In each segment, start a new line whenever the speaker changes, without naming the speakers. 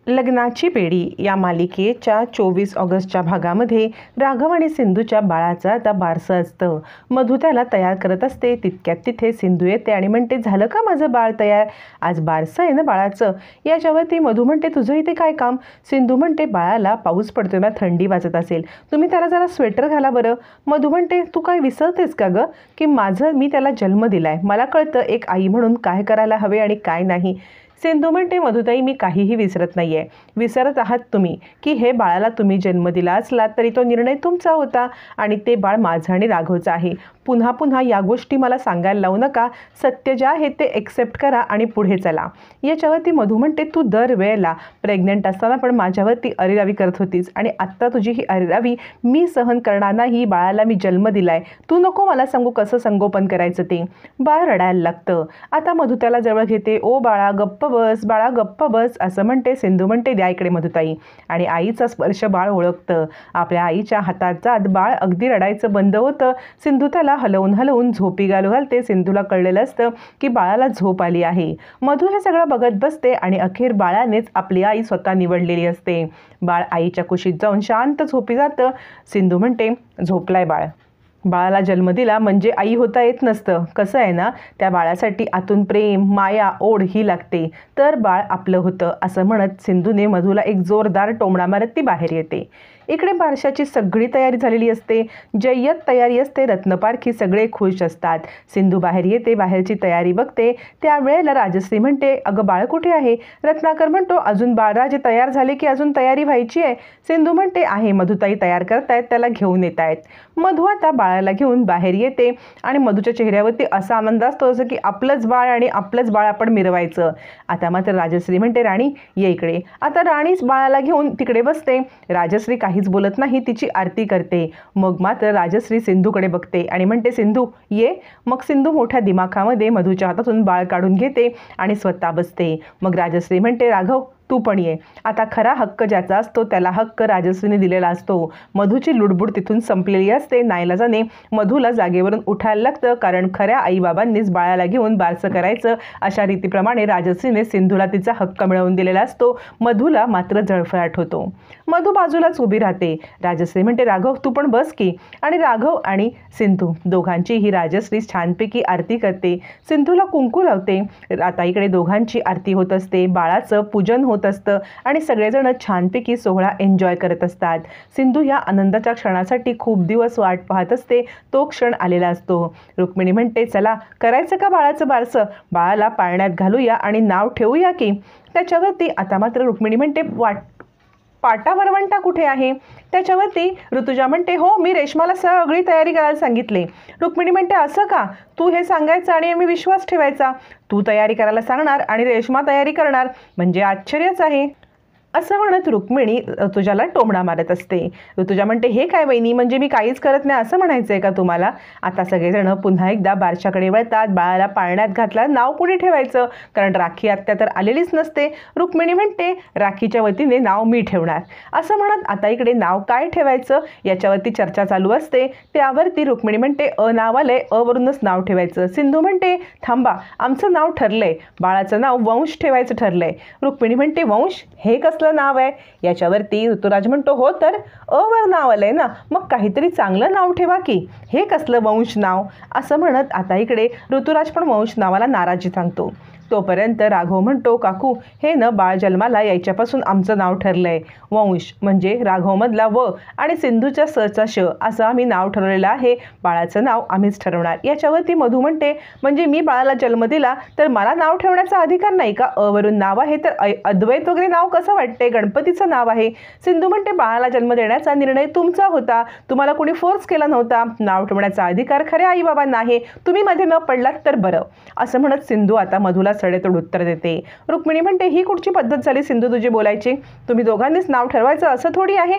लग्नाची बेडी या मालिकेच्या 24 ऑगस्टच्या भागामध्ये राघव आणि सिंधूच्या बाळाचं आता बारसं असतं. मधू त्याला तयार करत असते. तितक्यात तिथे सिंधू येते आणि म्हणते, झालं का माझं बाळ तयार? आज बारसं आहे ना बाळाचं. याच्यावरती मधू म्हणते, तुझं इथे काय काम? सिंधू म्हणते, बाळाला पाऊस पडतोय ना, थंडी वाजत असेल, तुम्ही त्याला जरा स्वेटर घाला बरं. मधू म्हणते, तू काय विसरतेस का गं की मी त्याला जन्म दिलाय. मला कळतं एक आई म्हणून काय करायला हवे आणि काय नाही. सिंधू म्हणते, मधुताई मी काहीही विसरत नाहीये. विसरत आहात तुम्ही की हे बाळाला तुम्ही जन्म दिला असला तरी तो निर्णय तुमचा होता आणि ते बाळ माझं आणि राघवचं आहे. पुन्हा पुन्हा या गोष्टी मला सांगायला लावू नका. सत्य जे आहे ते एक्सेप्ट करा आणि पुढे चला. याच्यावरती मधू म्हणते, तू दरवेळेला प्रेग्नंट असताना पण माझ्यावरती अरेरावी करत होतीस आणि आत्ता तुझी ही अरेरावी मी सहन करणार नाही. बाळाला मी जन्म दिलाय, तू नको मला सांगू कसं संगोपन करायचं ते. बाळ रडायला लागतं. आता मधू त्याला जवळ घेते. ओ बाळा गप्प बस, बाळा गप्प बस असं म्हणते. सिंधू म्हणते, द्या इकडे मधुताई. आणि आईचा स्पर्श बाळ ओळखतं. आपल्या आईच्या हातात जात बाळ अगदी रडायचं बंद होतं. सिंधू त्याला हलवून हलवून झोपी घालते. सिंधूला कळलेलं असतं की बाळाला झोप आली आहे. मधू हे सगळं बघत बसते आणि अखेर बाळानेच आपली आई स्वतः निवडलेली असते. बाळ आईच्या कुशीत जाऊन शांत झोपी जातं. सिंधू म्हणते, झोपलाय बाळ. बाळाला जन्म दिला म्हणजे आई होता येत नसतं. कसं आहे ना, त्या बाळासाठी आतून प्रेम, माया, ओढ ही लागते, तर बाळ आपलं होतं असं म्हणत सिंधूने मधूला एक जोरदार टोमणा मारत ती बाहेर येते. इकडे बारशाची सगळी तयारी झालेली असते. जय्यत तयारी असते. रत्नपारखी सगळे खुश असतात. सिंधू बाहेर येते. बाहेरची तयारी बघते. त्यावेळेला राजश्री म्हणते, अगं बाळ कुठे आहे? रत्नाकर म्हणतो, अजून बाळराजे तयार झाले की अजून तयारी व्हायची आहे? सिंधू म्हणते, आहे मधुताई तयार करतायत, त्याला घेऊन येत आहेत. मधू आता बाळाला घेऊन बाहेर येते आणि मधूच्या चेहऱ्यावरती असा आनंद असतो जसं की आपलंच बाळ आणि आपलंच बाळ आपण मिरवायचं. आता मात्र राजश्री म्हणते, राणी ये इकडे. आता राणीच बाळाला घेऊन तिकडे बसते. राजश्री काहीच बोलत नाही, तिची आरती करते. मग मात्र राजश्री सिंधूकडे बघते आणि म्हणते, सिंधू ये. मग सिंधू मोठ्या दिमाखामध्ये मधूच्या हातातून बाळ काढून घेते आणि स्वतः बसते. मग राजश्री म्हणते, राघव तू पण ये. आता खरा हक्क ज्याचा असतो त्याला हक्क राजश्रीने दिलेला असतो. मधूची लुडबुड तिथून संपलेली असते. नाईलाजाने मधूला जागेवरून उठायला लागतं, कारण खऱ्या आईबाबांनीच बाळाला घेऊन बारसं करायचं अशा रीतीप्रमाणे राजश्रीने सिंधूला तिचा हक्क मिळवून दिलेला असतो. मधूला मात्र जळफळाट होतो. मधू बाजूलाच उभी राहते. राजश्री म्हणते, राघव तू पण बस की. आणि राघव आणि सिंधू दोघांची ही राजश्री छानपैकी आरती करते. सिंधूला कुंकू लावते. आता इकडे दोघांची आरती होत असते. बाळाचं पूजन होत असतं आणि सगळेजण छानपैकी सोहळा एन्जॉय करत असतात. सिंधू या आनंदाच्या क्षणासाठी खूप दिवस वाट पाहत असते. तो क्षण आलेला असतो. रुक्मिणी म्हणते, चला करायचं का बाळाचं बारसं? बाळाला पाळण्यात घालूया आणि नाव ठेवूया की. त्याच्यावरती आता मात्र रुक्मिणी म्हणते, पाटा वरवंटा कुठे आहे? त्याच्यावरती ऋतुजा म्हणते, हो मी रेश्माला सगळी तयारी करायला सांगितले. रुक्मिणी म्हणते, असं का? तू हे सांगायचं आणि आम्ही विश्वास ठेवायचा. तू तयारी करायला सांगणार आणि रेश्मा तयारी करणार म्हणजे आश्चर्यच आहे असं म्हणत रुक्मिणी ऋतुजाला टोमणा मारत असते. ऋतुजा म्हणते, हे काय वहिनी, म्हणजे मी काहीच करत नाही असं म्हणायचं आहे का तुम्हाला? आता सगळेजण पुन्हा एकदा बारशाकडे वळतात. बाळाला पाळण्यात घातला, नाव कुणी ठेवायचं? कारण राखी आत्या तर आलेलीच नसते. रुक्मिणी म्हणते, राखीच्या वतीने नाव मी ठेवणार असं म्हणत आता इकडे नाव काय ठेवायचं याच्यावरती चर्चा चालू असते. त्यावरती रुक्मिणी म्हणते, नाव आलंय, वरूनच नाव ठेवायचं. सिंधू म्हणते, थांबा, आमचं नाव ठरलंय, बाळाचं नाव वंश ठेवायचं ठरलंय. रुक्मिणी म्हणते, वंश हे कसलं नाव आहे? याच्यावरती ऋतुराज म्हणतो, हो तर वर नाव आलंय ना, मग काहीतरी चांगलं नाव ठेवा की. हे कसलं वंश नाव? असं म्हणत आता इकडे ऋतुराज पण वंश नावाला नाराजी सांगतो. तोपर्यंत राघव म्हणतो, काकू हे न बाळ जन्माला यायच्यापासून आमचं नाव ठरलंय. वंश म्हणजे राघवमधला व आणि सिंधूच्या सचा श असं आम्ही नाव ठरवलेलं आहे. बाळाचं नाव आम्हीच ठरवणार. याच्यावरती मधू म्हणते, म्हणजे मी बाळाला जन्म दिला तर मला नाव ठेवण्याचा अधिकार नाही का? वरून नाव आहे तर अद्वैत वगैरे नाव कसं वाटते? गणपतीचं नाव आहे. सिंधू म्हणते, बाळाला जन्म देण्याचा निर्णय तुमचा होता, तुम्हाला कोणी फोर्स केला नव्हता. नाव ठेवण्याचा अधिकार खऱ्या आईबाबांना आहे. तुम्ही मध्ये न पडलात तर बरं असं म्हणत सिंधू आता मधूला सडेतोड उत्तर देते. रुक्मिणी म्हणते, ही कुठची पद्धत झाली सिंधू तुझी बोलायची? तुम्ही दोघांनीच नाव ठरवायचं असं थोडी आहे.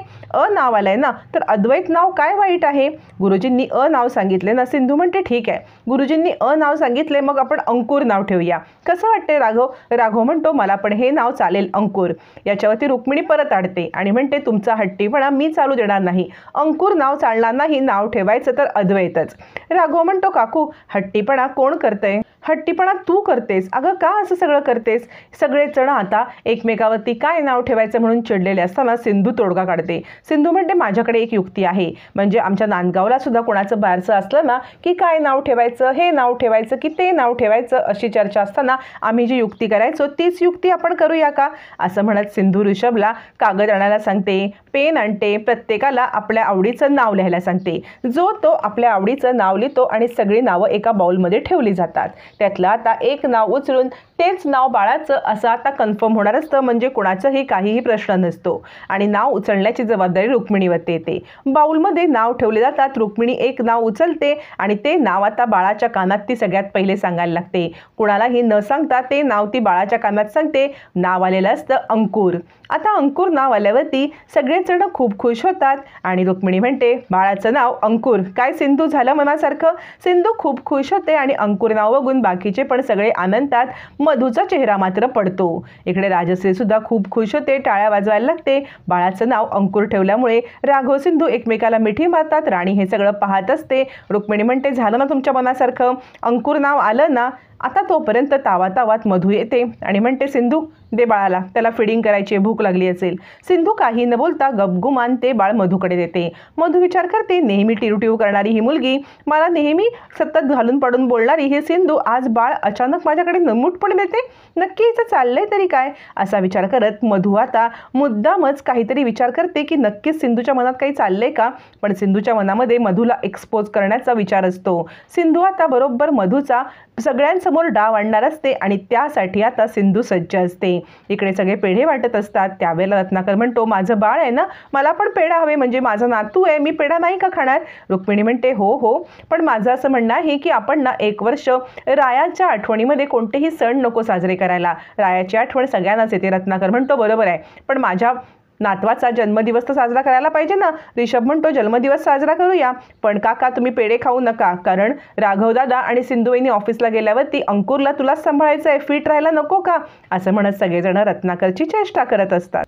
नाव आलंय ना, तर अद्वैत नाव काय वाईट आहे? गुरुजींनी नाव सांगितले ना. सिंधू म्हणते, ठीक आहे, गुरुजींनी नाव सांगितले, मग आपण अंकुर नाव ठेवूया. कसं वाटते राघव? राघव म्हणतो, मला पण हे नाव चालेल, अंकुर. याच्यावरती रुक्मिणी परत आडते आणि म्हणते, तुमचा हट्टीपणा मी चालू देणार नाही. अंकुर नाव चालणार नाही, नाव ठेवायचं तर अद्वैतच. राघव म्हणतो, काकू हट्टीपणा कोण करतंय? हट्टीपणा तू करतेस, अगं का असं सगळं करतेस? सगळेजण आता एकमेकावरती काय नाव ठेवायचं म्हणून चिडलेले असताना सिंधू तोडगा काढते. सिंधू म्हणते माझ्याकडे एक युक्ती आहे, म्हणजे आमच्या नांदगावला सुद्धा कोणाचं बारसं असलं ना की काय नाव ठेवायचं, हे नाव ठेवायचं की ते नाव ठेवायचं अशी चर्चा असताना आम्ही जी युक्ती करायचो तीच युक्ती आपण करूया का, असं म्हणत सिंधू ऋषभला कागद आणायला सांगते, पेन आणते, प्रत्येकाला आपल्या आवडीचं नाव लिहायला सांगते. जो तो आपल्या आवडीचं नाव लिहितो आणि सगळी नावं एका बाउलमध्ये ठेवली जातात. त्यातलं आता एक नाव उचलून तेच नाव बाळाचं असं आता कन्फर्म होणार असतं, म्हणजे कोणाचाही काहीही प्रश्न नसतो. आणि नाव उचलण्याची जबाबदारी रुक्मिणीवरती येते. बाउलमध्ये नाव ठेवले जातात. रुक्मिणी एक नाव उचलते आणि ते नाव आता बाळाच्या कानात ती सगळ्यात पहिले सांगायला लागते. कुणालाही न सांगता ते नाव ती बाळाच्या कानात सांगते. नाव आलेलं असतं अंकुर. आता अंकुर नाव आल्यावरती सगळेजण खूप खुश होतात आणि रुक्मिणी म्हणते बाळाचं नाव अंकुर, काय सिंधू झालं मनासारखं? सिंधू खूप खुश होते आणि अंकुर नाव बघून बाकीचे पण सगळे आनंदात. मधूचा चेहरा मात्र पडतो. इकडे राजश्री सुद्धा खूप खुश होते, टाळ्या वाजवायला लागते. बाळाचं नाव अंकुर ठेवल्यामुळे राघव सिंधू एकमेकाला मिठी मारतात. राणी हे सगळं पाहत असते. रुक्मिणी म्हणते झालं ना तुमच्या मनासारखं, अंकुर नाव आलं ना? आता तोपर्यंत तावातावात मधू येते आणि म्हणते सिंधू दे बाळाला, त्याला फिडिंग करायची, भूक लागली असेल. सिंधू काही न बोलता गपगुमान ते बाळ मधूकडे देते. मधू विचार करते नेहमी टिरूटिरू करणारी ही मुलगी, मला नेहमी सतत घालून पडून बोलणारी ही सिंधू आज बाळ अचानक माझ्याकडे नमूटपणे देते. नक्की हिचं चाललंय तरी काय, असा विचार करत मधू आता मुद्दामच काहीतरी विचार करते की नक्कीच सिंधूच्या मनात काही चाललंय का. पण सिंधूच्या मनामध्ये मधूला एक्सपोज करण्याचा विचार असतो. सिंधू आता बरोबर मधूचा सगळ्यांसमोर डाव आणणार असते आणि त्यासाठी आता सिंधू सज्ज असते. इकडे सगळे पेढे वाटत असतात. त्यावेळेला रत्नाकर म्हणतो माझं बाळ आहे ना, मला पण पेढा हवे, म्हणजे माझा नातू आहे, मी पेढा नाही का खाणार? रुक्मिणी म्हणते हो हो, पण माझं असं म्हणणं आहे की आपण ना 1 वर्ष रायाच्या आठवणीमध्ये कोणतेही सण नको साजरे करायला. रायाची आठवण सगळ्यांनाच येते. रत्नाकर म्हणतो बरोबर आहे, पण माझ्या नातवाचा जन्मदिवस तर साजरा करायला पाहिजे ना. ऋषभ म्हणतो जन्मदिवस साजरा करूया, पण काका तुम्ही पेढे खाऊ नका, कारण राघव दादा आणि सिंधुवहिनी ऑफिसला गेल्यावरती अंकुरला तुलाच सांभाळायचं आहे, फिट राहायला नको का, असं म्हणत सगळेजण रत्नाकरची चेष्टा करत असतात.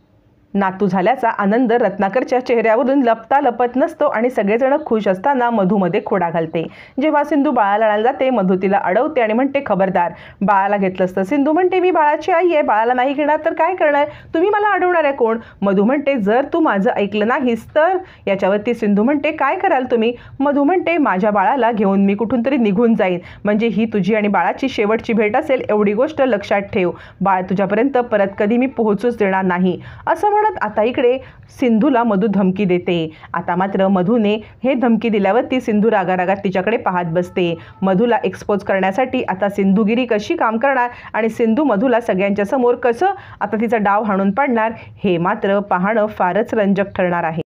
नातू झाल्याचा आनंद रत्नाकरच्या चेहऱ्यावरून लपता लपत नसतो आणि सगळेजण खुश असताना मधूमध्ये खोडा घालते. जेव्हा सिंधू बाळाला आणायला जाते मधू तिला अडवते आणि म्हणते खबरदार, बाळाला घेतलं असतं. सिंधू म्हणते मी बाळाची आई आहे, बाळाला नाही घेणार तर काय करणार, तुम्ही मला अडवणार आहे कोण? मधू म्हणते जर तू माझं ऐकलं नाहीस तर. याच्यावरती सिंधू म्हणते काय कराल तुम्ही? मधू म्हणते माझ्या बाळाला घेऊन मी कुठून तरी निघून जाईन, म्हणजे ही तुझी आणि बाळाची शेवटची भेट असेल, एवढी गोष्ट लक्षात ठेव. बाळ तुझ्यापर्यंत परत कधी मी पोहोचूच देणार नाही, असं आता इकडे सिंधूला मधू धमकी देते. आता मात्र मधूने हे धमकी दिल्यावरती सिंधू रागारागात तिच्याकडे पाहत बसते. मधूला एक्सपोज करण्यासाठी आता सिंधुगिरी कशी काम करणार आणि सिंधू मधूला सगळ्यांच्या समोर कसं आता तिचा डाव हाणून पाडणार, हे मात्र पाहणं फारच रंजक ठरणार आहे.